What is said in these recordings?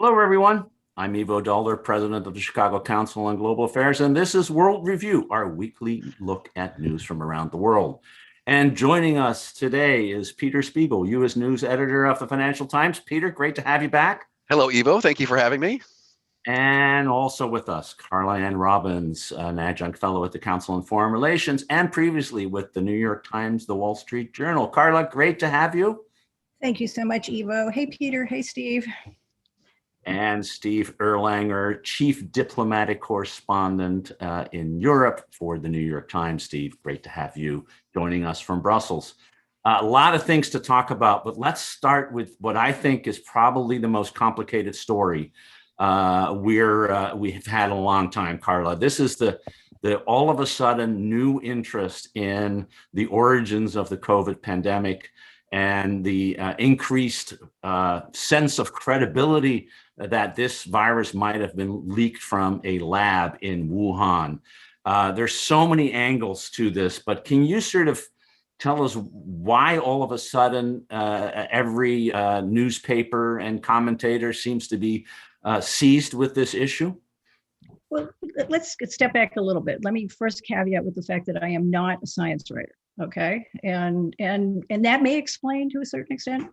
Hello, everyone. I'm Ivo Daalder, President of the Chicago Council on Global Affairs, and this is World Review, our weekly look at news from around the world. And joining us today is Peter Spiegel, U.S. News Editor of the Financial Times. Peter, great to have you back. Hello, Ivo. Thank you for having me. And also with us, Carla Anne Robbins, an adjunct fellow at the Council on Foreign Relations, and previously with the New York Times, the Wall Street Journal. Carla, great to have you. Thank you so much, Ivo. Hey, Peter. Hey, Steve. And Steve Erlanger, Chief Diplomatic Correspondent in Europe for the New York Times. Steve, great to have you joining us from Brussels. A lot of things to talk about, but let's start with what I think is probably the most complicated story we have had in a long time, Carla. This is the all of a sudden new interest in the origins of the COVID pandemic and the increased sense of credibility that this virus might have been leaked from a lab in Wuhan. There's so many angles to this, but can you sort of tell us why all of a sudden every newspaper and commentator seems to be seized with this issue? Well, let's step back a little bit. Let me first caveat with the fact that I am not a science writer. Okay, and that may explain to a certain extent,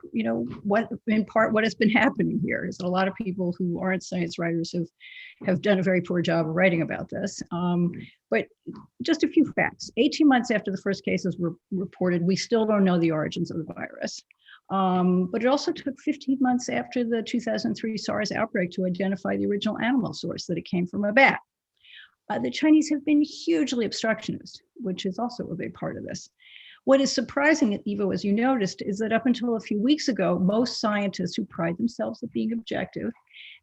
what in part what has been happening here is that a lot of people who aren't science writers have done a very poor job of writing about this. But just a few facts. 18 months after the first cases were reported, we still don't know the origins of the virus. But it also took 15 months after the 2003 SARS outbreak to identify the original animal source, that it came from a bat. The Chinese have been hugely obstructionist, which is also a big part of this. What is surprising, Ivo, as you noticed, is that up until a few weeks ago, most scientists who pride themselves at being objective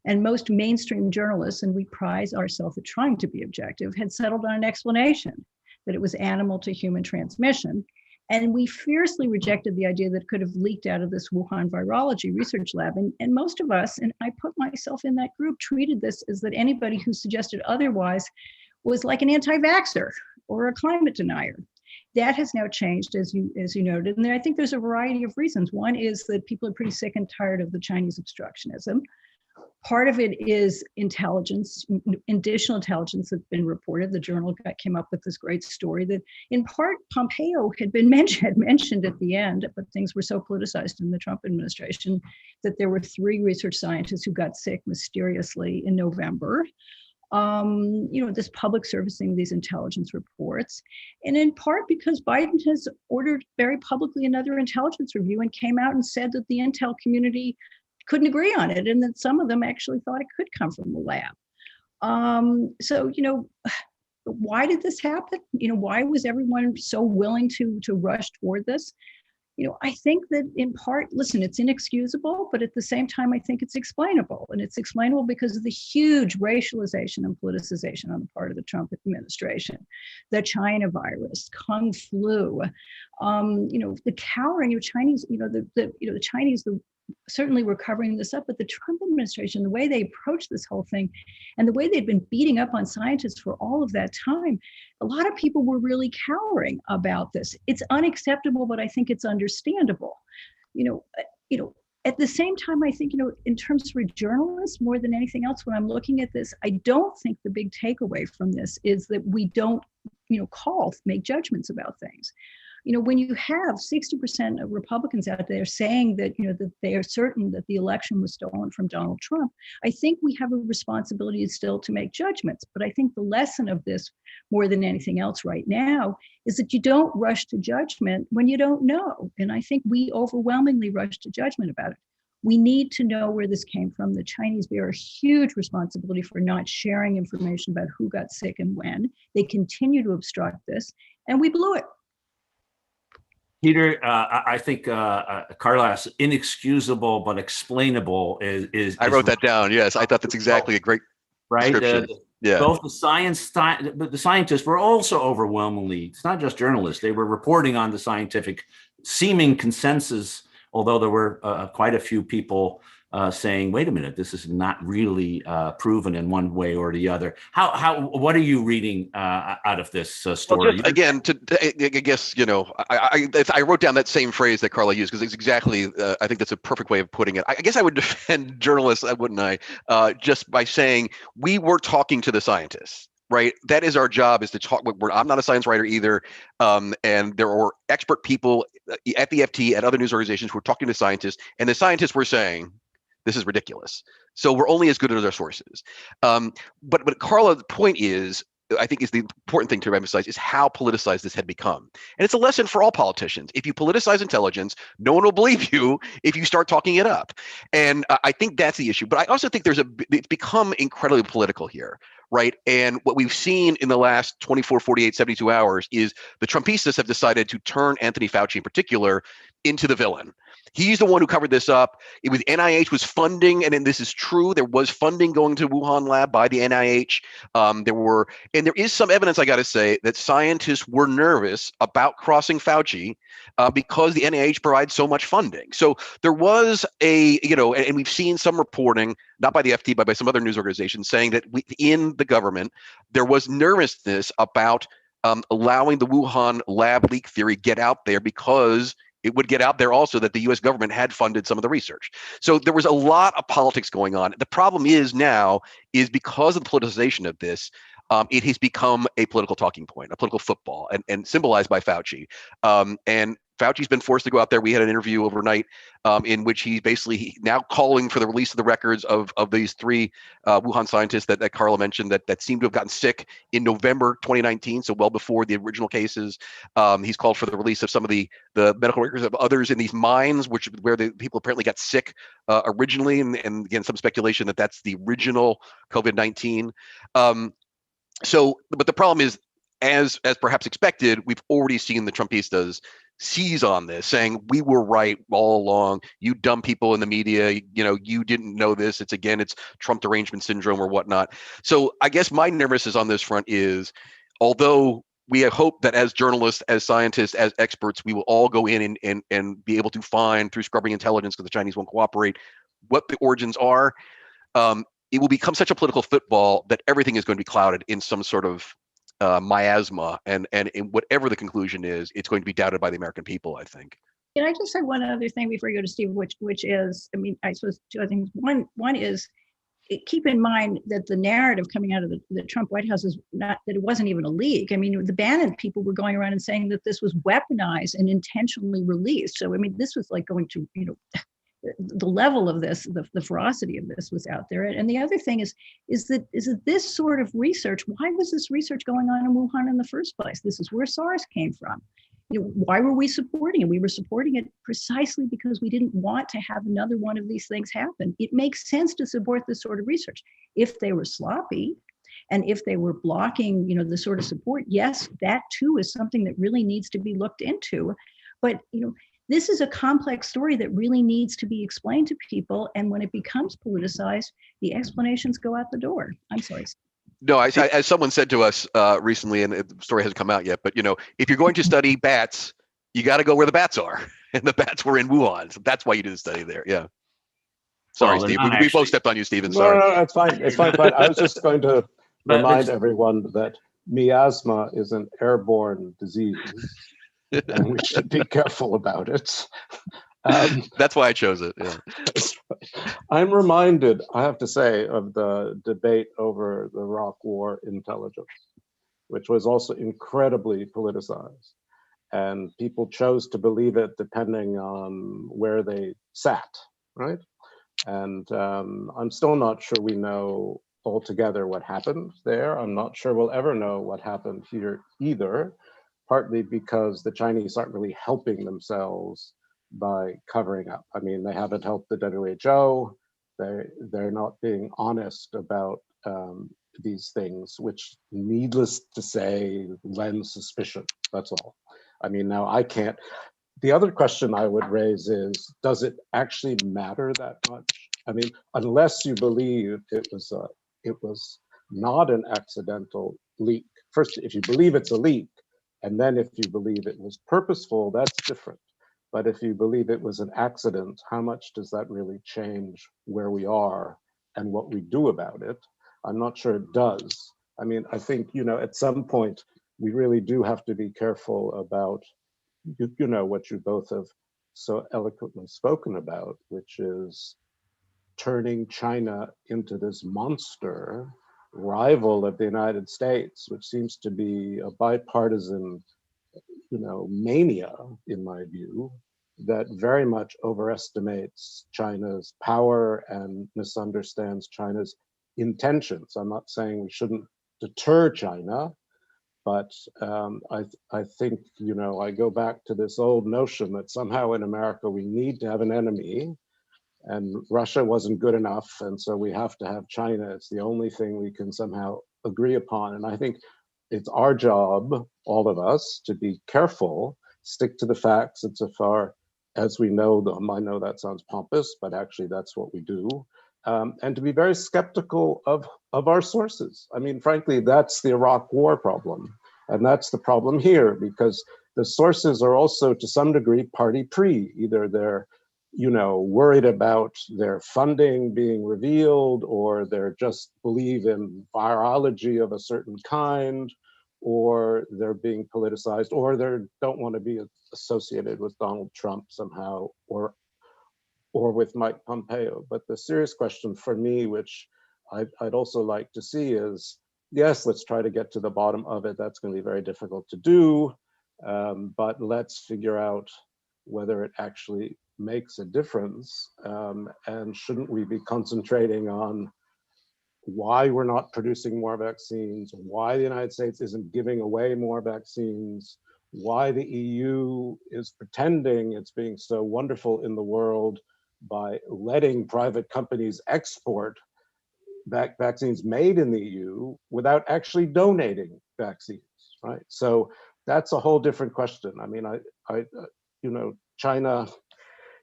and most mainstream journalists, and we prize ourselves at trying to be objective, had settled on an explanation that it was animal to human transmission. And we fiercely rejected the idea that it could have leaked out of this Wuhan virology research lab. And most of us, and I put myself in that group, treated this as that anybody who suggested otherwise was like an anti-vaxxer or a climate denier. That has now changed, as you noted. And I think there's a variety of reasons. One is that people are pretty sick and tired of the Chinese obstructionism. Part of it is intelligence, additional intelligence that's been reported. The journal came up with this great story that in part Pompeo had mentioned at the end, but things were so politicized in the Trump administration that there were 3 research scientists who got sick mysteriously in November. This public servicing these intelligence reports, and in part because Biden has ordered very publicly another intelligence review and came out and said that the intel community couldn't agree on it, and that some of them actually thought it could come from the lab. Why did this happen? Why was everyone so willing to rush toward this? I think that in part, listen, it's inexcusable, but at the same time, I think it's explainable. And it's explainable because of the huge racialization and politicization on the part of the Trump administration, the China virus, Kung flu, the cowering of Chinese, the Chinese, certainly were covering this up, but the Trump administration, the way they approached this whole thing and the way they'd been beating up on scientists for all of that time, a lot of people were really cowering about this. It's unacceptable, but I think it's understandable. At the same time, I think, in terms of a journalist, more than anything else, when I'm looking at this, I don't think the big takeaway from this is that we don't, make judgments about things. When you have 60% of Republicans out there saying that, that they are certain that the election was stolen from Donald Trump, I think we have a responsibility still to make judgments. But I think the lesson of this, more than anything else right now, is that you don't rush to judgment when you don't know. And I think we overwhelmingly rush to judgment about it. We need to know where this came from. The Chinese bear a huge responsibility for not sharing information about who got sick and when. They continue to obstruct this, and we blew it. Peter, I think Carla's inexcusable but explainable is I wrote that down. Yes, I thought that's exactly a great description. Yeah. Both the scientists were also overwhelmingly, it's not just journalists, they were reporting on the scientific seeming consensus, although there were quite a few people saying, wait a minute, this is not really proven in one way or the other. What are you reading out of this story? Well, just, again, I guess, I wrote down that same phrase that Carla used because it's exactly, I think that's a perfect way of putting it. I guess I would defend journalists, wouldn't I, just by saying we were talking to the scientists. Right, that is our job, is to talk. I'm not a science writer either, and there were expert people at the FT, at other news organizations, who were talking to scientists, and the scientists were saying, "This is ridiculous." So we're only as good as our sources. But Carla's point is, I think, is the important thing to emphasize, is how politicized this had become. And it's a lesson for all politicians. If you politicize intelligence, no one will believe you if you start talking it up. And I think that's the issue. But I also think it's become incredibly political here, right? And what we've seen in the last 24, 48, 72 hours is the Trumpistas have decided to turn Anthony Fauci in particular into the villain. He's the one who covered this up. It was NIH was funding, and this is true, there was funding going to Wuhan lab by the NIH. There is some evidence, I got to say, that scientists were nervous about crossing Fauci because the NIH provides so much funding. So there was and we've seen some reporting, not by the FT, but by some other news organizations, saying that in the government, there was nervousness about allowing the Wuhan lab leak theory get out there, because it would get out there also that the U.S. government had funded some of the research. So there was a lot of politics going on. The problem is because of the politicization of this, it has become a political talking point, a political football, and symbolized by Fauci. And Fauci's been forced to go out there. We had an interview overnight in which he's basically now calling for the release of the records of these three Wuhan scientists that Carla mentioned that seem to have gotten sick in November 2019, so well before the original cases. He's called for the release of some of the medical records of others in these mines, where the people apparently got sick originally, and again, some speculation that that's the original COVID-19. But the problem is, as perhaps expected, we've already seen the Trumpistas seize on this, saying we were right all along. You dumb people in the media, you didn't know this. It's Trump derangement syndrome or whatnot. So I guess my nervousness on this front is, although we hope that as journalists, as scientists, as experts, we will all go in and be able to find, through scrubbing intelligence, because the Chinese won't cooperate, what the origins are. It will become such a political football that everything is going to be clouded in some sort of miasma, and in whatever the conclusion is, it's going to be doubted by the American people, I think. Can I just say one other thing before you go to Steve, which is, I suppose two other things. One is, keep in mind that the narrative coming out of the Trump White House is not that it wasn't even a leak. The Bannon people were going around and saying that this was weaponized and intentionally released. So, this was like going to, the level of this, the ferocity of this was out there. And the other thing is that this sort of research, why was this research going on in Wuhan in the first place? This is where SARS came from. Why were we supporting it? We were supporting it precisely because we didn't want to have another one of these things happen. It makes sense to support this sort of research. If they were sloppy, and if they were blocking, the sort of support, yes, that too is something that really needs to be looked into. But, this is a complex story that really needs to be explained to people. And when it becomes politicized, the explanations go out the door. I'm sorry. No, as someone said to us recently, and the story hasn't come out yet, but if you're going to study bats, you got to go where the bats are, and the bats were in Wuhan, so that's why you did the study there. Yeah. Sorry, Steve. We both stepped on you, Stephen. Sorry. No, it's fine. It's fine. I was just going to remind everyone that miasma is an airborne disease, and we should be careful about it. That's why I chose it. Yeah. I'm reminded, I have to say, of the debate over the Iraq War intelligence, which was also incredibly politicized. And people chose to believe it depending on where they sat, right? And I'm still not sure we know altogether what happened there. I'm not sure we'll ever know what happened here either, partly because the Chinese aren't really helping themselves by covering up. They haven't helped the WHO. They're not being honest about these things, which, needless to say, lends suspicion. That's all. Now I can't. The other question I would raise is, does it actually matter that much? Unless you believe it was not an accidental leak. First, if you believe it's a leak, and then if you believe it was purposeful, that's different. But if you believe it was an accident, how much does that really change where we are and what we do about it? I'm not sure it does. I mean, I think, at some point, we really do have to be careful about, what you both have so eloquently spoken about, which is turning China into this monster rival of the United States, which seems to be a bipartisan, mania, in my view, that very much overestimates China's power and misunderstands China's intentions. I'm not saying we shouldn't deter China, but I think, I go back to this old notion that somehow in America we need to have an enemy, and Russia wasn't good enough, and so we have to have China. It's the only thing we can somehow agree upon. And I think it's our job, all of us, to be careful, stick to the facts insofar as we know them. I know that sounds pompous, but actually that's what we do. And to be very skeptical of our sources. I mean, frankly, that's the Iraq War problem. And that's the problem here, because the sources are also to some degree party pre. Either they're worried about their funding being revealed, or they're just believe in virology of a certain kind, or they're being politicized, or they don't want to be associated with Donald Trump somehow, or with Mike Pompeo. But the serious question for me, which I'd also like to see, is, yes, let's try to get to the bottom of it. That's going to be very difficult to do, but let's figure out whether it actually makes a difference, and shouldn't we be concentrating on why we're not producing more vaccines, why the United States isn't giving away more vaccines, why the EU is pretending it's being so wonderful in the world by letting private companies export vaccines made in the EU without actually donating vaccines, right? So that's a whole different question. I mean, China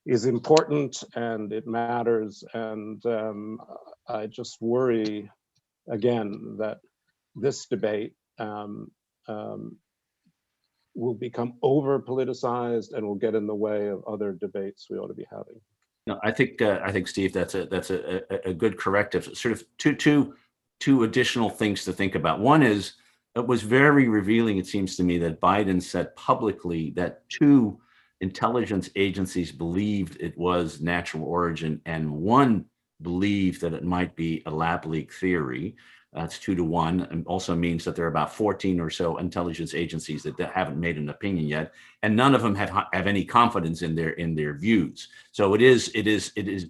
is important and it matters, and I just worry again that this debate will become over politicized and will get in the way of other debates we ought to be having. No, I think Steve, that's a good corrective. Sort of two additional things to think about. One is, it was very revealing, it seems to me, that Biden said publicly that 2 intelligence agencies believed it was natural origin, and 1 believed that it might be a lab leak theory. That's 2 to 1, and also means that there are about 14 or so intelligence agencies that haven't made an opinion yet, and none of them have any confidence in their views. So it is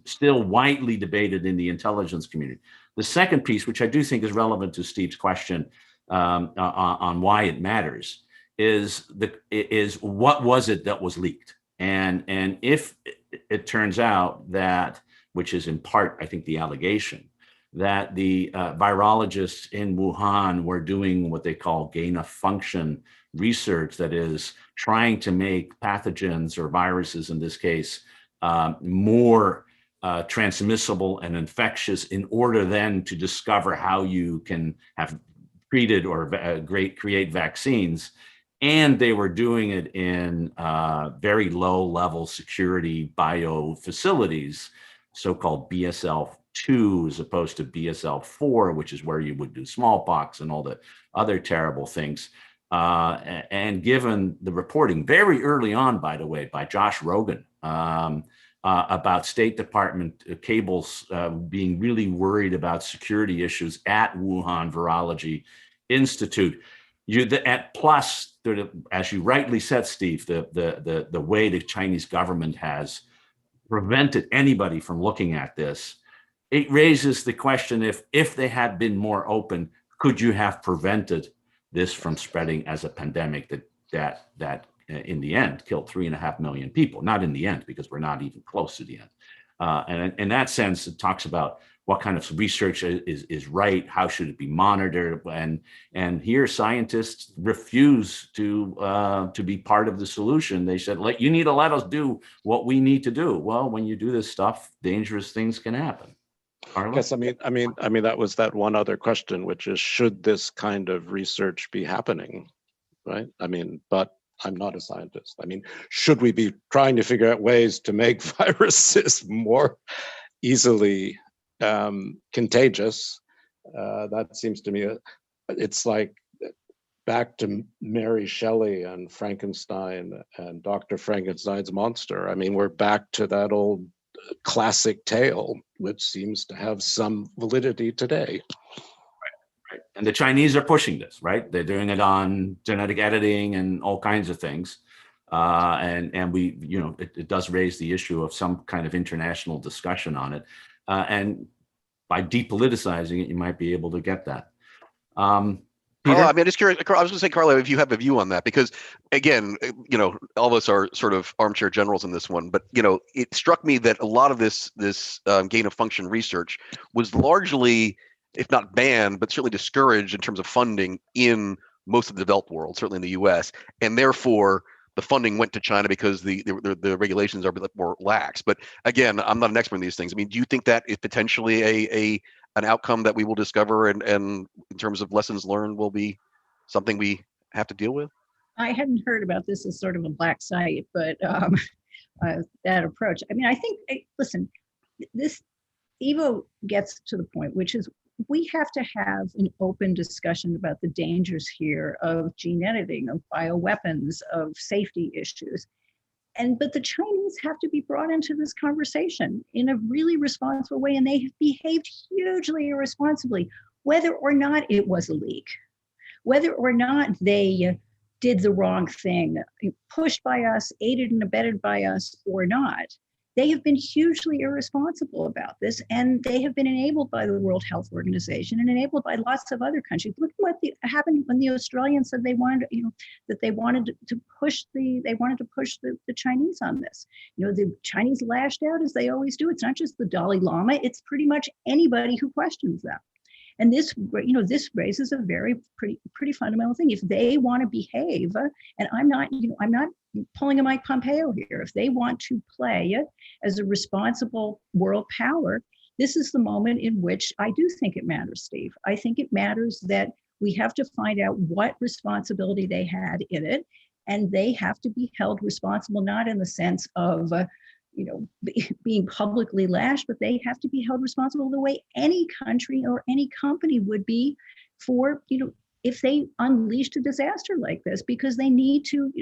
still widely debated in the intelligence community. The second piece, which I do think is relevant to Steve's question on why it matters, is what was it that was leaked, and if it turns out that, which is in part I think the allegation, that the virologists in Wuhan were doing what they call gain of function research, that is trying to make pathogens, or viruses in this case, more transmissible and infectious, in order then to discover how you can have treated or create vaccines. And they were doing it in very low level security bio facilities, so-called BSL-2 as opposed to BSL-4, which is where you would do smallpox and all the other terrible things. And given the reporting very early on, by the way, by Josh Rogan, about State Department cables being really worried about security issues at Wuhan Virology Institute, plus, as you rightly said, Steve, the way the Chinese government has prevented anybody from looking at this, it raises the question, if they had been more open, could you have prevented this from spreading as a pandemic that in the end killed 3.5 million people? Not in the end, because we're not even close to the end. And in that sense, it talks about what kind of research is right, how should it be monitored, and here scientists refuse to be part of the solution. They said, you need to let us do what we need to do. Well, when you do this stuff, dangerous things can happen. Carla? Yes, I mean that was that one other question, which is, should this kind of research be happening, right? I mean, but I'm not a scientist. I mean, should we be trying to figure out ways to make viruses more easily contagious? That seems to me, it's like back to Mary Shelley and Frankenstein and Dr. Frankenstein's monster. I mean, we're back to that old classic tale, which seems to have some validity today. Right. And the Chinese are pushing this, right? They're doing it on genetic editing and all kinds of things. And we, it does raise the issue of some kind of international discussion on it. And by depoliticizing it, you might be able to get that. Peter? Carla, I mean, I'm just curious. I was going to say, Carla, if you have a view on that, because again, all of us are sort of armchair generals in this one, but it struck me that a lot of this gain of function research was largely, if not banned, but certainly discouraged in terms of funding in most of the developed world, certainly in the U.S., and therefore the funding went to China because the regulations are a bit more lax. But again, I'm not an expert in these things. I mean, do you think that is potentially an outcome that we will discover and in terms of lessons learned will be something we have to deal with? I hadn't heard about this as sort of a black site, but that approach. I mean, I think, listen, this Ivo gets to the point, which is we have to have an open discussion about the dangers here of gene editing, of bioweapons, of safety issues. But the Chinese have to be brought into this conversation in a really responsible way, and they have behaved hugely irresponsibly, whether or not it was a leak, whether or not they did the wrong thing, pushed by us, aided and abetted by us or not. They have been hugely irresponsible about this, and they have been enabled by the World Health Organization and enabled by lots of other countries. Look at what happened when the Australians said they wanted, that they wanted to push the Chinese on this. The Chinese lashed out as they always do. It's not just the Dalai Lama; it's pretty much anybody who questions them. And this raises a very pretty fundamental thing. If they want to behave, and I'm not pulling a Mike Pompeo here, if they want to play as a responsible world power, this is the moment in which I do think it matters, Steve. I think it matters that we have to find out what responsibility they had in it, and they have to be held responsible, not in the sense of being publicly lashed, but they have to be held responsible the way any country or any company would be for, if they unleashed a disaster like this, because they need to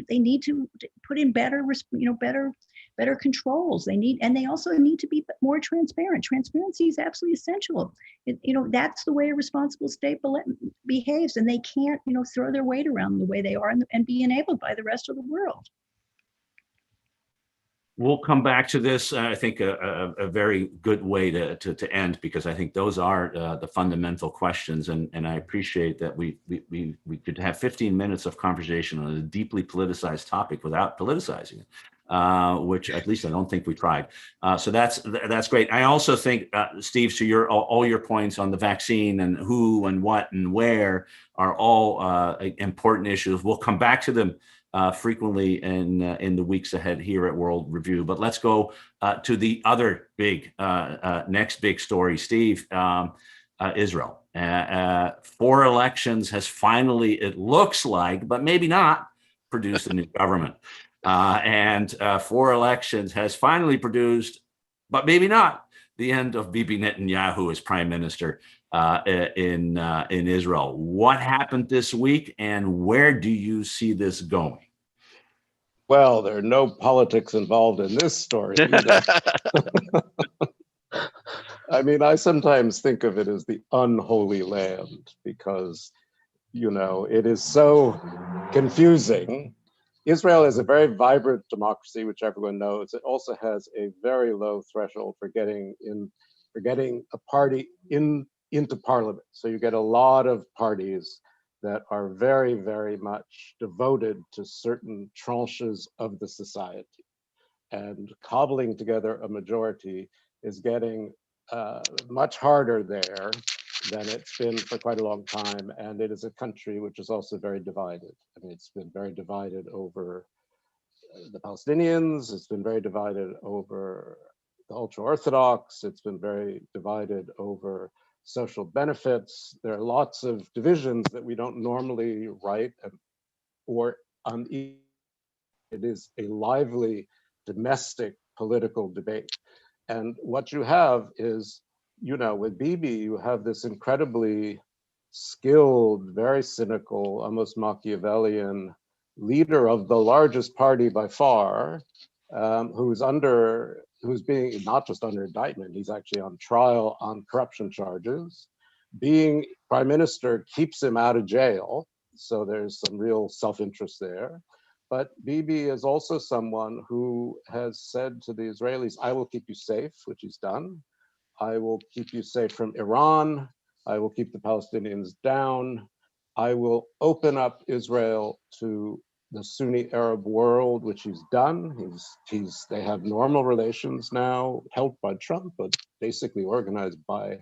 put in better controls. They also need to be more transparent. Transparency is absolutely essential. That's the way a responsible state behaves, and they can't, throw their weight around the way they are and be enabled by the rest of the world. We'll come back to this. I think a very good way to end, because I think those are the fundamental questions, and I appreciate that we could have 15 minutes of conversation on a deeply politicized topic without politicizing it, which at least I don't think we tried. So that's great. I also think, Steve, to all your points on the vaccine and who and what and where are all important issues. We'll come back to them frequently in the weeks ahead here at World Review. But let's go to the other next big story, Steve. Israel. 4 elections has finally, it looks like, but maybe not, produced a new government. And 4 elections has finally produced, but maybe not, the end of Bibi Netanyahu as prime minister in Israel. What happened this week, and where do you see this going? Well, there are no politics involved in this story either. I mean, I sometimes think of it as the unholy land because, it is so confusing. Israel is a very vibrant democracy, which everyone knows. It also has a very low threshold for getting a party into parliament. So you get a lot of parties that are very, very much devoted to certain tranches of the society. And cobbling together a majority is getting much harder there than it's been for quite a long time. And it is a country which is also very divided. I mean, it's been very divided over the Palestinians. It's been very divided over the ultra-Orthodox. It's been very divided over social benefits. There are lots of divisions that we don't normally write or It is a lively domestic political debate. And what you have is, with Bibi, you have this incredibly skilled, very cynical, almost Machiavellian leader of the largest party by far, who's being not just under indictment, he's actually on trial on corruption charges. Being prime minister keeps him out of jail, so there's some real self-interest there. But Bibi is also someone who has said to the Israelis, I will keep you safe, which he's done. I will keep you safe from Iran. I will keep the Palestinians down. I will open up Israel to the Sunni Arab world, which he's done. They have normal relations now, helped by Trump, but basically organized by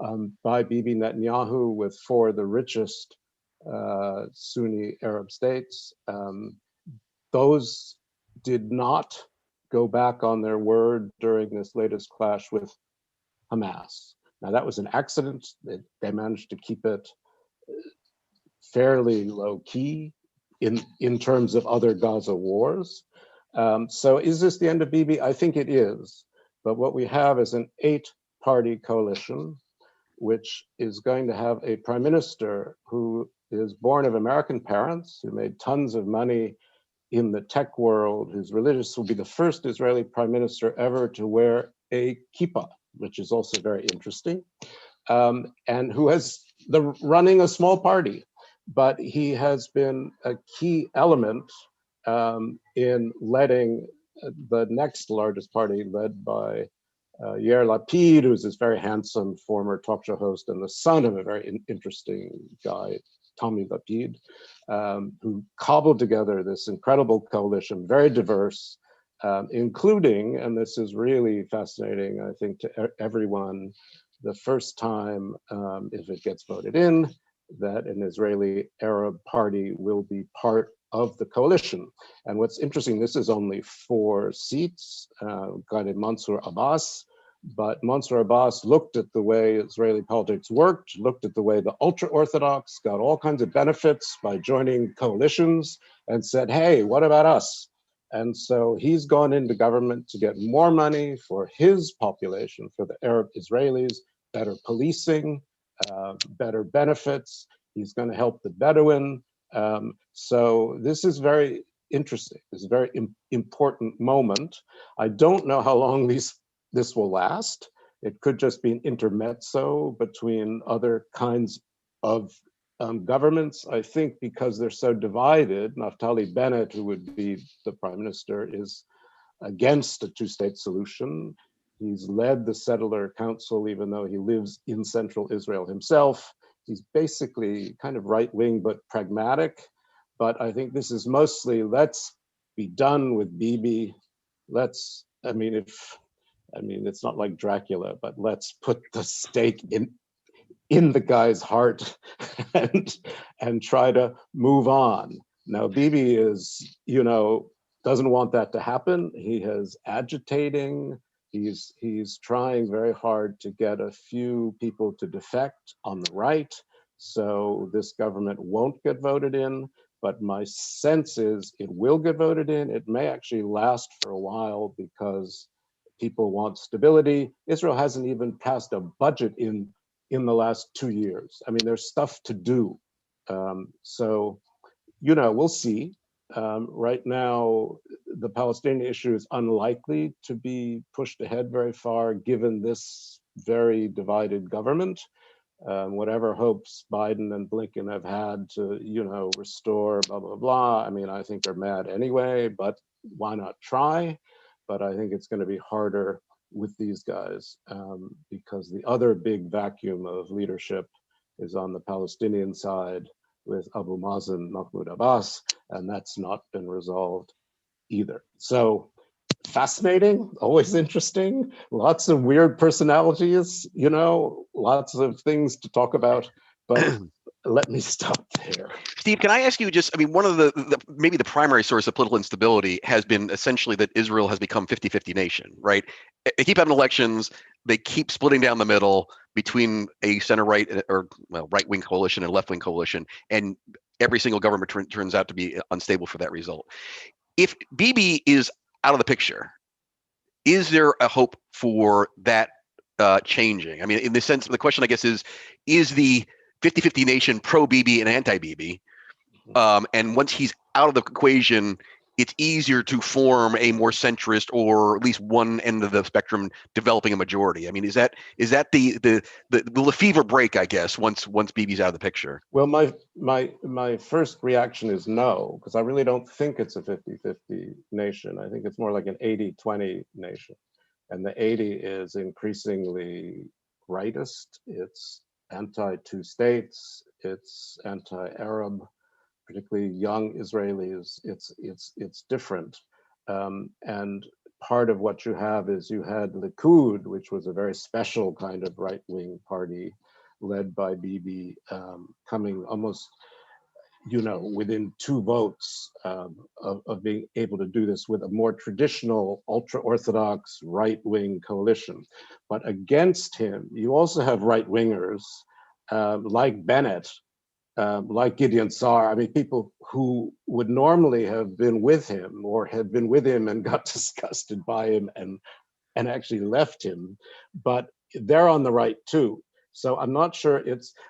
Bibi Netanyahu with 4 of the richest Sunni Arab states. Those did not go back on their word during this latest clash with Hamas. Now that was an accident. They managed to keep it fairly low key in terms of other Gaza wars. So is this the end of Bibi? I think it is. But what we have is an 8-party coalition, which is going to have a prime minister who is born of American parents, who made tons of money in the tech world, who's religious, will be the first Israeli prime minister ever to wear a kippah, which is also very interesting, and who has running a small party, but he has been a key element in letting the next largest party, led by Yair Lapid, who's this very handsome former talk show host and the son of a very interesting guy, Tommy Lapid, who cobbled together this incredible coalition, very diverse, including, and this is really fascinating, I think, to everyone, the first time, if it gets voted in, that an Israeli Arab party will be part of the coalition. And what's interesting, this is only 4 seats, guy named Mansour Abbas, but Mansour Abbas looked at the way Israeli politics worked, looked at the way the ultra-Orthodox got all kinds of benefits by joining coalitions, and said, hey, what about us? And so he's gone into government to get more money for his population, for the Arab Israelis, better policing, better benefits. He's going to help the Bedouin. So this is very interesting. It's a very important moment. I don't know how long this will last. It could just be an intermezzo between other kinds of governments. I think because they're so divided, Naftali Bennett, who would be the prime minister, is against a 2-state solution. He's led the settler council, even though he lives in central Israel himself. He's basically kind of right-wing, but pragmatic. But I think this is mostly, let's be done with Bibi. It's not like Dracula, but let's put the stake in the guy's heart and try to move on. Now, Bibi is, doesn't want that to happen. He is agitating. He's trying very hard to get a few people to defect on the right, so this government won't get voted in. But my sense is it will get voted in. It may actually last for a while because people want stability. Israel hasn't even passed a budget in the last 2 years. I mean, there's stuff to do. So, we'll see. Right now, the Palestinian issue is unlikely to be pushed ahead very far, given this very divided government. Whatever hopes Biden and Blinken have had to, restore blah, blah, blah. I mean, I think they're mad anyway, but why not try? But I think it's going to be harder with these guys because the other big vacuum of leadership is on the Palestinian side with Abu Mazen, Mahmoud Abbas, and that's not been resolved either. So fascinating, always interesting, lots of weird personalities, lots of things to talk about, but let me stop there. Steve, can I ask you just, one of the maybe the primary source of political instability has been essentially that Israel has become 50-50 nation, right? They keep having elections, they keep splitting down the middle between a center-right or right-wing coalition and left-wing coalition, and every single government turns out to be unstable for that result. if Bibi is out of the picture, is there a hope for that changing? I mean, in the sense, the question, I guess, is the 50-50 nation pro-Bibi and anti-Bibi? And once he's out of the equation, it's easier to form a more centrist, or at least one end of the spectrum developing a majority. I mean, is that the fever break, I guess, once Bibi's out of the picture? Well, my first reaction is no, because I really don't think it's a 50-50 nation. I think it's more like an 80-20 nation. And the 80 is increasingly rightist. It's anti-two states. It's anti-Arab, particularly young Israelis. It's different. And part of what you have is you had Likud, which was a very special kind of right-wing party led by Bibi, coming almost, within 2 votes of being able to do this with a more traditional, ultra-Orthodox right-wing coalition. But against him, you also have right-wingers like Bennett, like Gideon Saar. I mean, people who would normally have been with him or had been with him and got disgusted by him and actually left him, but they're on the right too. So I'm not sure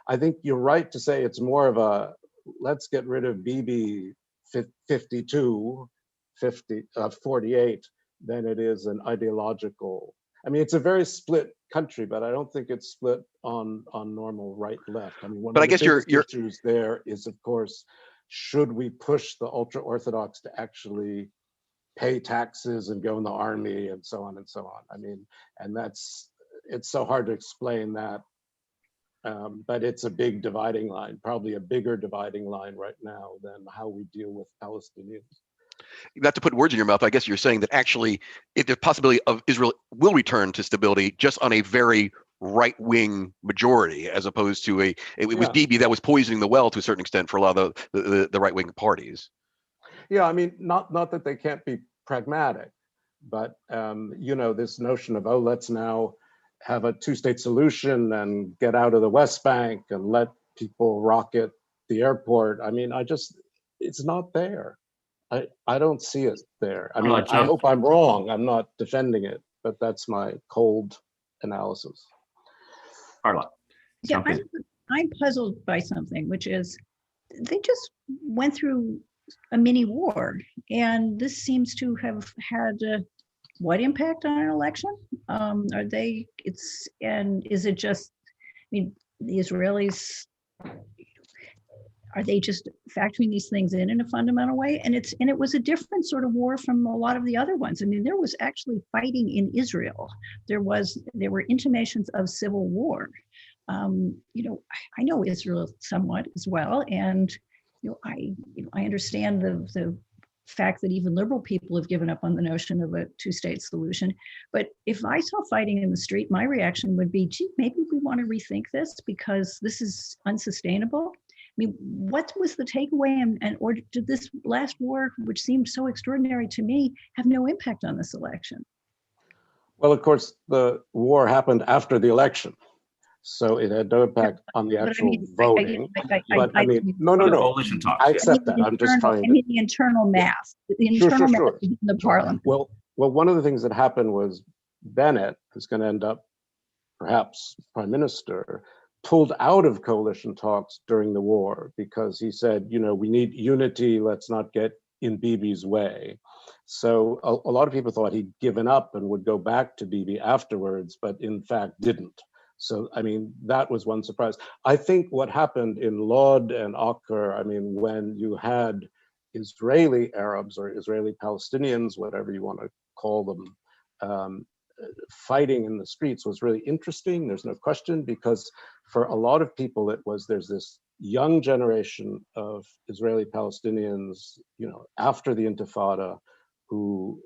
I think you're right to say it's more of a, let's get rid of Bibi 48 than it is an ideological. I mean, it's a very split country, but I don't think it's split on normal right-left. I mean, one of the biggest issues there is, of course, should we push the ultra-Orthodox to actually pay taxes and go in the army and so on and so on. I mean, and it's so hard to explain that. But it's a big dividing line, probably a bigger dividing line right now than how we deal with Palestinians. Not to put words in your mouth, I guess you're saying that actually, if there's possibility of Israel will return to stability just on a very right-wing majority, as opposed to it was Bibi that was poisoning the well to a certain extent for a lot of the right-wing parties. Yeah, I mean, not that they can't be pragmatic, but this notion of, let's now have a 2-state solution and get out of the West Bank and let people rocket the airport. I mean, it's not there. I don't see it there. I mean, I hope I'm wrong. I'm not defending it, but that's my cold analysis. Carla. Yeah, I'm puzzled by something, which is they just went through a mini war, and this seems to have had what impact on an election? Is it just, I mean, the Israelis, are they just factoring these things in a fundamental way? And it was a different sort of war from a lot of the other ones. I mean, there was actually fighting in Israel. There were intimations of civil war. I know Israel somewhat as well, and I understand the fact that even liberal people have given up on the notion of a 2-state solution. But if I saw fighting in the street, my reaction would be, gee, maybe we want to rethink this because this is unsustainable. I mean, what was the takeaway, or did this last war, which seemed so extraordinary to me, have no impact on this election? Well, of course, the war happened after the election, so it had no impact on the actual voting. No. I accept that. I'm just trying. I mean, the internal math. The internal math in the parliament. Well, one of the things that happened was Bennett, who's going to end up perhaps prime minister, pulled out of coalition talks during the war because he said, we need unity. Let's not get in Bibi's way. So a lot of people thought he'd given up and would go back to Bibi afterwards, but in fact didn't. So, I mean, that was one surprise. I think what happened in Lod and Acre, I mean, when you had Israeli Arabs or Israeli Palestinians, whatever you want to call them, fighting in the streets was really interesting. There's no question, because for a lot of people, there's this young generation of Israeli Palestinians, after the Intifada, who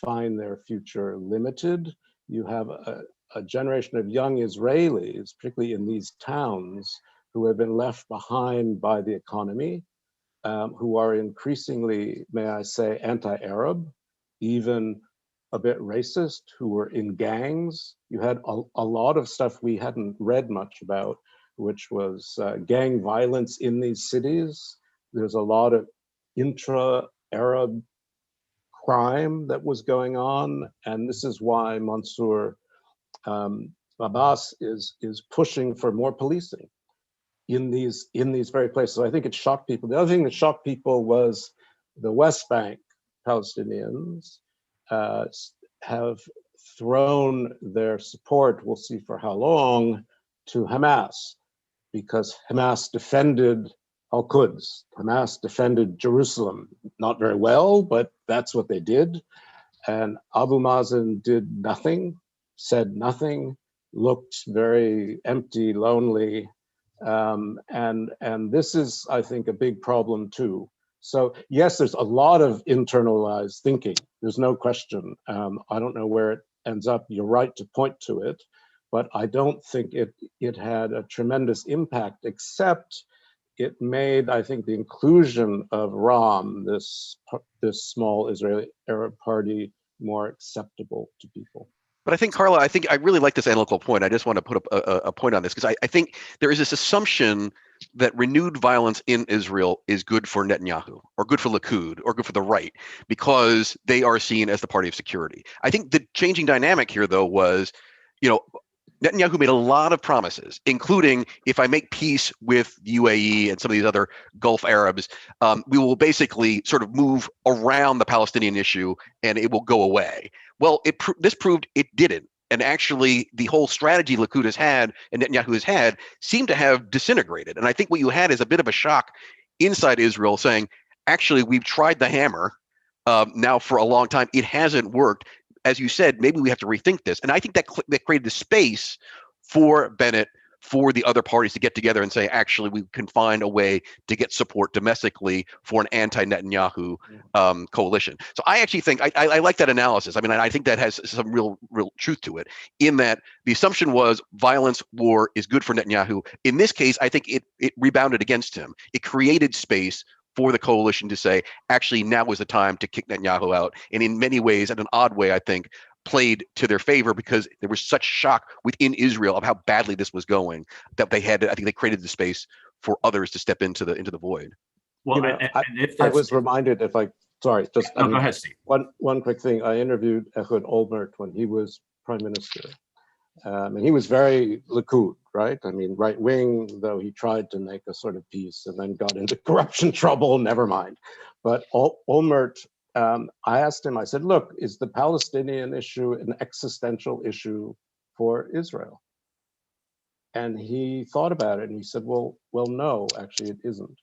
find their future limited. You have a generation of young Israelis, particularly in these towns, who have been left behind by the economy, who are increasingly, may I say, anti-Arab, even a bit racist, who were in gangs. You had a lot of stuff we hadn't read much about, which was gang violence in these cities. There's a lot of intra-Arab crime that was going on, and this is why Mansour Abbas is pushing for more policing in these very places. So I think it shocked people. The other thing that shocked people was the West Bank Palestinians have thrown their support, we'll see for how long, to Hamas, because Hamas defended Al-Quds. Hamas defended Jerusalem, not very well, but that's what they did. And Abu Mazen did nothing, said nothing, looked very empty, lonely. And this is, I think, a big problem too. So yes, there's a lot of internalized thinking. There's no question. I don't know where it ends up. You're right to point to it, but I don't think it had a tremendous impact, except it made, I think, the inclusion of Ram, this small Israeli Arab party, more acceptable to people. But I think, Carla, I really like this analytical point. I just want to put a point on this, because I think there is this assumption that renewed violence in Israel is good for Netanyahu, or good for Likud, or good for the right, because they are seen as the party of security. I think the changing dynamic here, though, was, Netanyahu made a lot of promises, including, if I make peace with the UAE and some of these other Gulf Arabs, we will basically sort of move around the Palestinian issue and it will go away. Well, this proved it didn't. And actually, the whole strategy Likud has had and Netanyahu has had seemed to have disintegrated. And I think what you had is a bit of a shock inside Israel saying, actually, we've tried the hammer now for a long time. It hasn't worked. As you said, maybe we have to rethink this. And I think that created the space for Bennett, for the other parties to get together and say, actually, we can find a way to get support domestically for an anti-Netanyahu coalition. So I actually think, I like that analysis. I mean, I think that has some real truth to it, in that the assumption was violence, war is good for Netanyahu. In this case, I think it rebounded against him. It created space for the coalition to say, actually, now was the time to kick Netanyahu out. And in many ways, in an odd way, I think, played to their favor, because there was such shock within Israel of how badly this was going that they created the space for others to step into the void. Well, I was reminded, go ahead, Steve. One quick thing. I interviewed Ehud Olmert when he was prime minister. And he was very Likud, right? I mean, right wing, though he tried to make a sort of peace and then got into corruption trouble, never mind. But Olmert, I asked him, I said, look, is the Palestinian issue an existential issue for Israel? And he thought about it and he said, well, no, actually it isn't.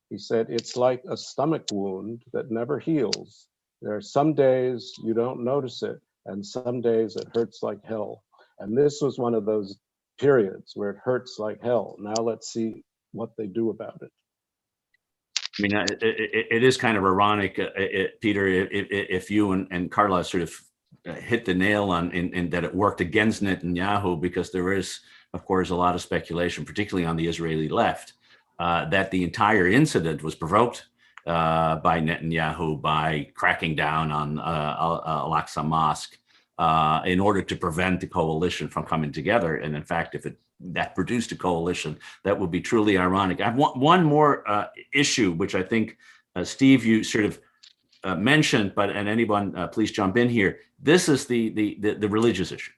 He said, it's like a stomach wound that never heals. There are some days you don't notice it, and some days it hurts like hell. And this was one of those periods where it hurts like hell. Now let's see what they do about it. I mean, it is kind of ironic, Peter, if you and Carla sort of hit the nail on in that it worked against Netanyahu, because there is, of course, a lot of speculation, particularly on the Israeli left, that the entire incident was provoked by Netanyahu by cracking down on Al-Aqsa Mosque in order to prevent the coalition from coming together. And in fact, if that produced a coalition, that would be truly ironic. I have one more issue, which I think, Steve, you sort of mentioned, and anyone, please jump in here. This is the religious issue.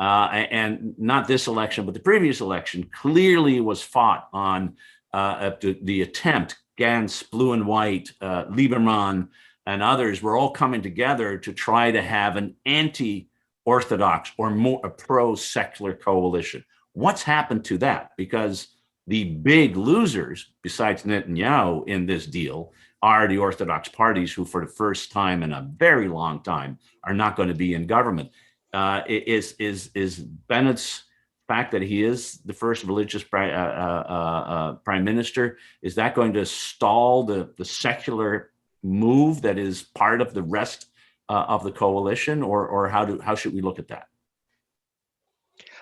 And not this election, but the previous election clearly was fought on the attempt. Gantz, Blue and White, Lieberman, and others were all coming together to try to have an anti-Orthodox or more a pro-secular coalition. What's happened to that? Because the big losers, besides Netanyahu in this deal, are the Orthodox parties, who for the first time in a very long time are not going to be in government. Is Bennett's fact that he is the first religious prime minister, is that going to stall the secular move that is part of the rest of the coalition, or how should we look at that?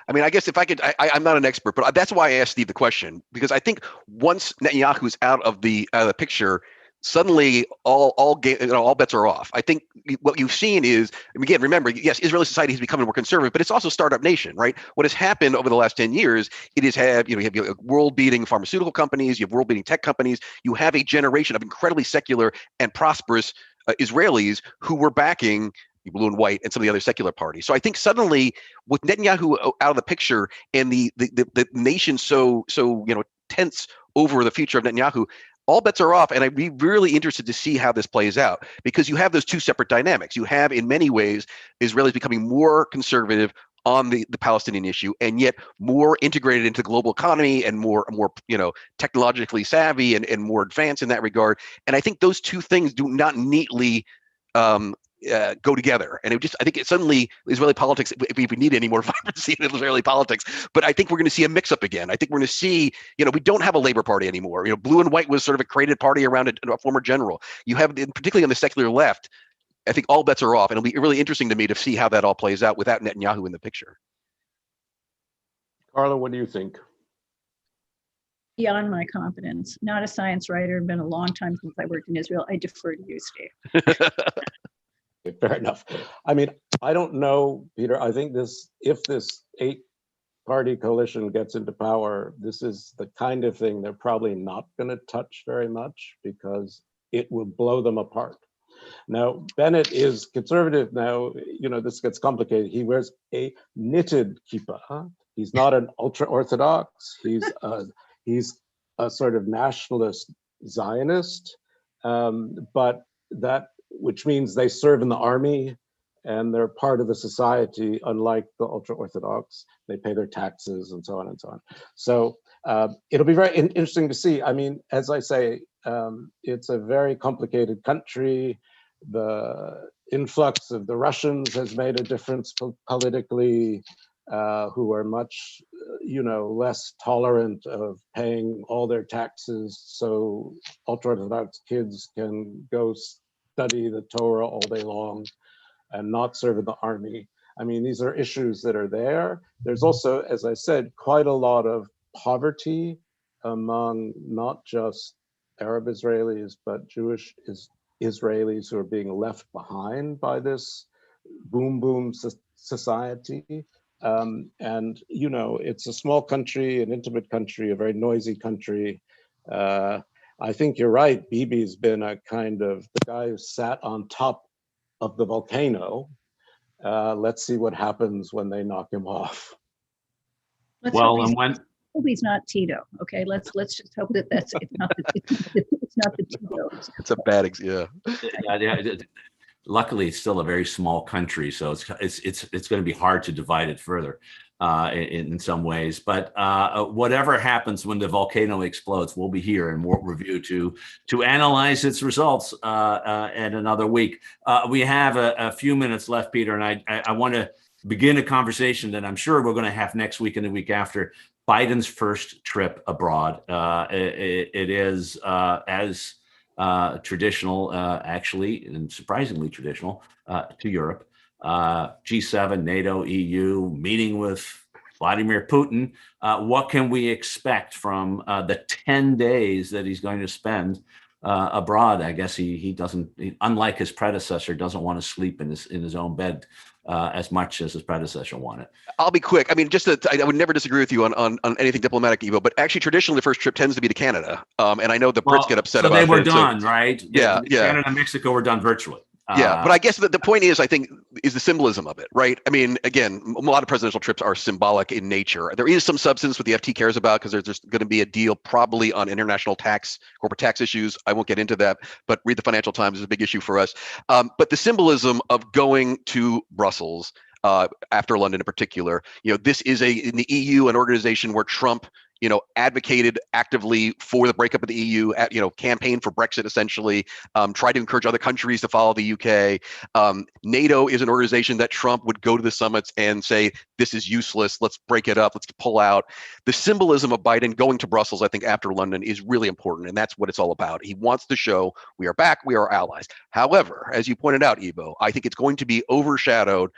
I mean, I guess if I could, I'm not an expert, but that's why I asked Steve the question, because I think once Netanyahu's out of the picture, suddenly all bets are off. I think what you've seen is, again, remember, yes, Israeli society has become more conservative, but it's also a startup nation, right? What has happened over the last 10 years, it has had, you have world-beating pharmaceutical companies, you have world-beating tech companies, you have a generation of incredibly secular and prosperous Israelis who were backing blue and white and some of the other secular parties. So I think suddenly with Netanyahu out of the picture and the nation so tense over the future of Netanyahu, all bets are off. And I'd be really interested to see how this plays out, because you have those two separate dynamics. You have, in many ways, Israelis becoming more conservative on the Palestinian issue, and yet more integrated into the global economy and more technologically savvy and more advanced in that regard. And I think those two things do not neatly go together. And I think suddenly Israeli politics, if we need any more vibrancy in Israeli politics, but I think we're going to see a mix up again. I think we're going to see, we don't have a labor party anymore. Blue and white was sort of a created party around a former general. You have, particularly on the secular left, I think all bets are off. And it'll be really interesting to me to see how that all plays out without Netanyahu in the picture. Carla, what do you think? Beyond my competence. Not a science writer, been a long time since I worked in Israel. I defer to you, Steve. Fair enough. I mean, I don't know, Peter. I think if this 8-party coalition gets into power, this is the kind of thing they're probably not going to touch very much, because it will blow them apart. Now, Bennett is conservative. Now, this gets complicated. He wears a knitted kippah. He's not an ultra-Orthodox. He's a sort of nationalist Zionist, but which means they serve in the army and they're part of the society, unlike the ultra-Orthodox. They pay their taxes and so on and so on. So it'll be very interesting to see. I mean, as I say, it's a very complicated country. The influx of the Russians has made a difference politically, who are much, less tolerant of paying all their taxes, so ultra-Orthodox kids can go study the Torah all day long and not serve in the army. I mean, these are issues that are there. There's also, as I said, quite a lot of poverty among not just Arab Israelis, but Jewish Israelis who are being left behind by this boom society. And, it's a small country, an intimate country, a very noisy country. I think you're right. Bibi's been a kind of the guy who sat on top of the volcano. Let's see what happens when they knock him off. Let's hope he's not Tito. Okay, let's just hope that it's not the Tito. It's a bad yeah. Luckily, it's still a very small country, so it's going to be hard to divide it further in some ways. But whatever happens when the volcano explodes, we'll be here in Mort Review to analyze its results in another week. We have a few minutes left, Peter, and I want to begin a conversation that I'm sure we're going to have next week and the week after. Biden's first trip abroad. It is as traditional, actually, and surprisingly traditional to Europe. G7, NATO, EU, meeting with Vladimir Putin. What can we expect from the 10 days that he's going to spend abroad? I guess he doesn't, unlike his predecessor, doesn't want to sleep in his own bed as much as his predecessor wanted. I'll be quick. I mean, I would never disagree with you on anything diplomatic, Ivo, but actually traditionally the first trip tends to be to Canada. And I know the Brits get upset about it. So they were done, right? Yeah. Canada and Mexico were done virtually. Yeah, but I guess the point is, I think, is the symbolism of it, right? I mean, again, a lot of presidential trips are symbolic in nature. There is some substance what the FT cares about, because there's going to be a deal probably on international corporate tax issues. I won't get into that, but read the Financial Times is a big issue for us. But the symbolism of going to Brussels after London in particular, this is in the EU, an organization where Trump advocated actively for the breakup of the EU, campaigned for Brexit, essentially, tried to encourage other countries to follow the UK. NATO is an organization that Trump would go to the summits and say, this is useless, let's break it up, let's pull out. The symbolism of Biden going to Brussels, I think, after London is really important, and that's what it's all about. He wants to show we are back, we are allies. However, as you pointed out, Ivo, I think it's going to be overshadowed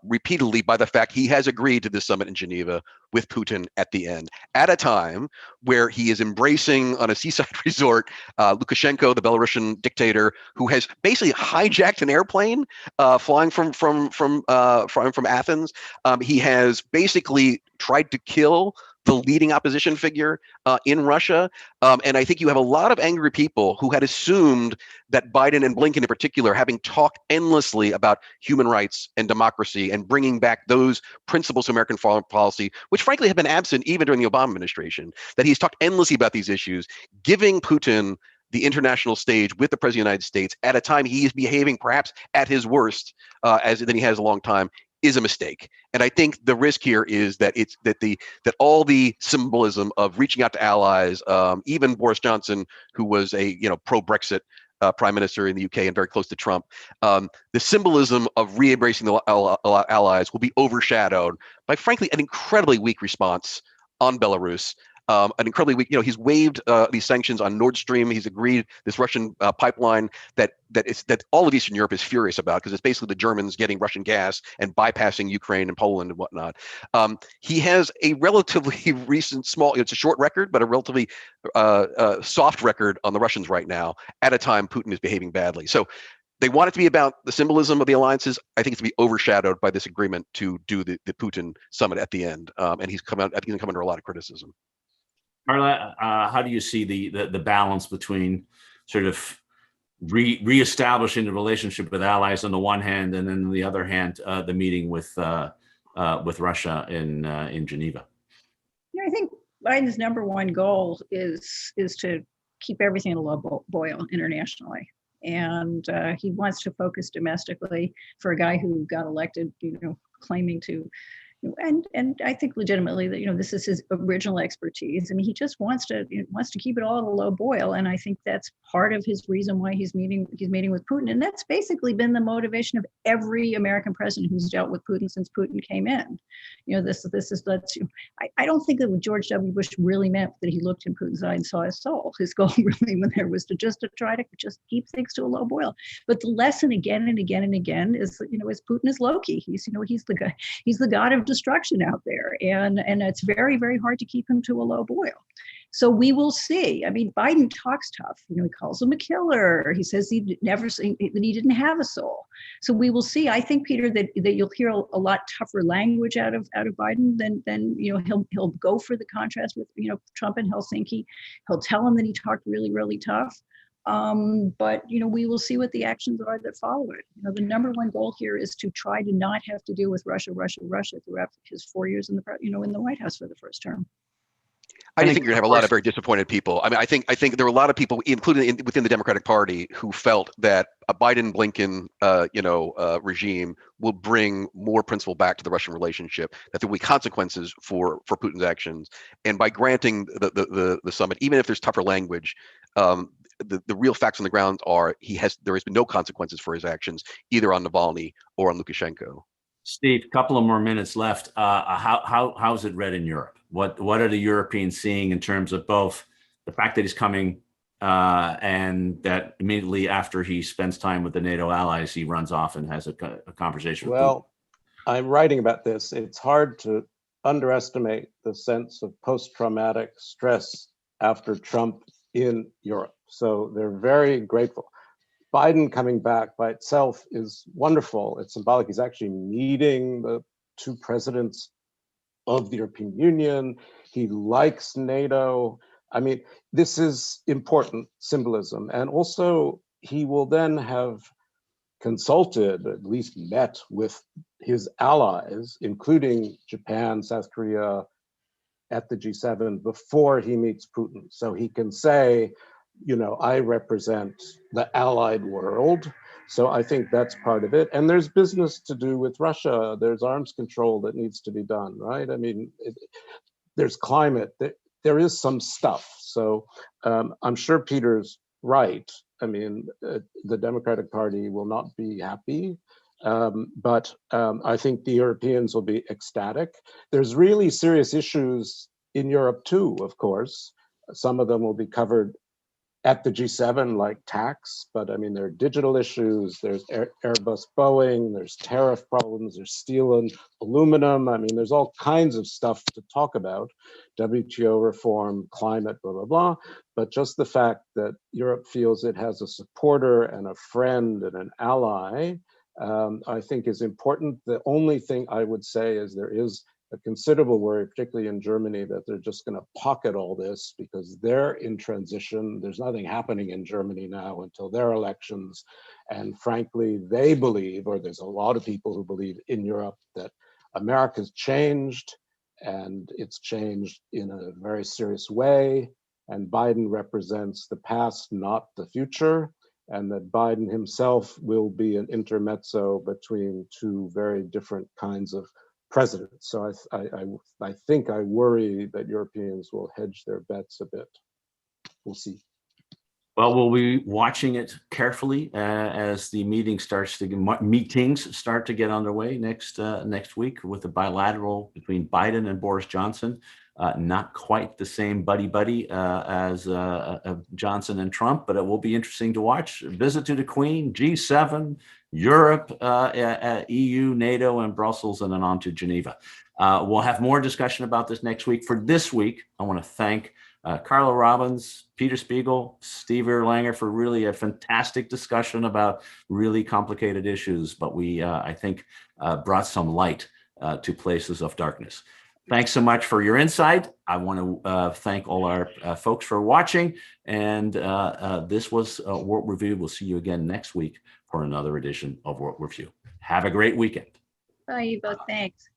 repeatedly by the fact he has agreed to this summit in Geneva with Putin at the end, at a time where he is embracing on a seaside resort Lukashenko, the Belarusian dictator, who has basically hijacked an airplane flying from Athens. He has basically tried to kill the leading opposition figure in Russia. And I think you have a lot of angry people who had assumed that Biden and Blinken in particular, having talked endlessly about human rights and democracy and bringing back those principles of American foreign policy, which frankly have been absent even during the Obama administration, that he's talked endlessly about these issues, giving Putin the international stage with the President of the United States at a time he is behaving perhaps at his worst than he has a long time, is a mistake. And I think the risk here is that that all the symbolism of reaching out to allies, even Boris Johnson, who was a pro-Brexit prime minister in the UK and very close to Trump, the symbolism of re-embracing the allies will be overshadowed by, frankly, an incredibly weak response on Belarus. An incredibly weak, he's waived these sanctions on Nord Stream. He's agreed this Russian pipeline that all of Eastern Europe is furious about, because it's basically the Germans getting Russian gas and bypassing Ukraine and Poland and whatnot. He has a relatively recent, it's a short record, but a relatively soft record on the Russians right now at a time Putin is behaving badly. So they want it to be about the symbolism of the alliances. I think it's to be overshadowed by this agreement to do the Putin summit at the end. And he's going to come under a lot of criticism. Carla, how do you see the balance between sort of reestablishing the relationship with allies on the one hand, and then on the other hand, the meeting with Russia in Geneva? I think Biden's number one goal is to keep everything at a low boil internationally, and he wants to focus domestically. For a guy who got elected, claiming to. And I think legitimately that this is his original expertise. I mean, he just wants to keep it all at a low boil, and I think that's part of his reason why he's meeting with Putin. And that's basically been the motivation of every American president who's dealt with Putin since Putin came in. I don't think that what George W. Bush really meant that he looked in Putin's eye and saw his soul. His goal really when there was to try to keep things to a low boil. But the lesson again and again and again is is Putin is Loki. He's the god of destruction out there, and it's very, very hard to keep him to a low boil. So we will see. I mean, Biden talks tough. He calls him a killer. He says he didn't have a soul. So we will see. I think, Peter, that you'll hear a lot tougher language out of Biden than he'll go for the contrast with Trump in Helsinki. He'll tell him that he talked really, really tough. But we will see what the actions are that follow it. The number one goal here is to try to not have to deal with Russia throughout his 4 years in the White House for the first term. I think you're going to have a lot of very disappointed people. I mean, I think there were a lot of people, including within the Democratic Party, who felt that a Biden-Blinken, regime will bring more principle back to the Russian relationship. That there will be consequences for Putin's actions, and by granting the summit, even if there's tougher language, the real facts on the ground are there has been no consequences for his actions, either on Navalny or on Lukashenko. Steve, a couple of more minutes left. How's it read in Europe? What are the Europeans seeing in terms of both the fact that he's coming and that immediately after he spends time with the NATO allies, he runs off and has a conversation with Putin? I'm writing about this. It's hard to underestimate the sense of post-traumatic stress after Trump in Europe. So they're very grateful. Biden coming back by itself is wonderful. It's symbolic. He's actually meeting the two presidents of the European Union. He likes NATO. I mean, this is important symbolism. And also, he will then have consulted, at least met with his allies, including Japan, South Korea, at the G7 before he meets Putin. So he can say, I represent the allied world. So I think that's part of it. And there's business to do with Russia. There's arms control that needs to be done, right? I mean, there's climate. There is some stuff. So I'm sure Peter's right. I mean, the Democratic Party will not be happy. But I think the Europeans will be ecstatic. There's really serious issues in Europe too, of course. Some of them will be covered at the G7, like tax, but I mean, there are digital issues, there's Airbus, Boeing, there's tariff problems, there's steel and aluminum. I mean, there's all kinds of stuff to talk about, WTO reform, climate, blah, blah, blah. But just the fact that Europe feels it has a supporter and a friend and an ally, I think is important. The only thing I would say is there is a considerable worry, particularly in Germany, that they're just going to pocket all this because they're in transition. There's nothing happening in Germany now until their elections. And frankly, they believe, or there's a lot of people who believe in Europe, that America's changed, and it's changed in a very serious way. And Biden represents the past, not the future, and that Biden himself will be an intermezzo between two very different kinds of presidents. So I think I worry that Europeans will hedge their bets a bit. We'll see. Well, we'll be watching it carefully as the meetings start to get underway next week with the bilateral between Biden and Boris Johnson. Not quite the same buddy as Johnson and Trump, but it will be interesting to watch. Visit to the Queen, G7, Europe, EU, NATO, and Brussels, and then on to Geneva. We'll have more discussion about this next week. For this week, I want to thank Carla Robbins, Peter Spiegel, Steve Erlanger for really a fantastic discussion about really complicated issues, but we, I think, brought some light to places of darkness. Thanks so much for your insight. I want to thank all our folks for watching. And this was World Review. We'll see you again next week for another edition of World Review. Have a great weekend. Bye, Ivo. Thanks.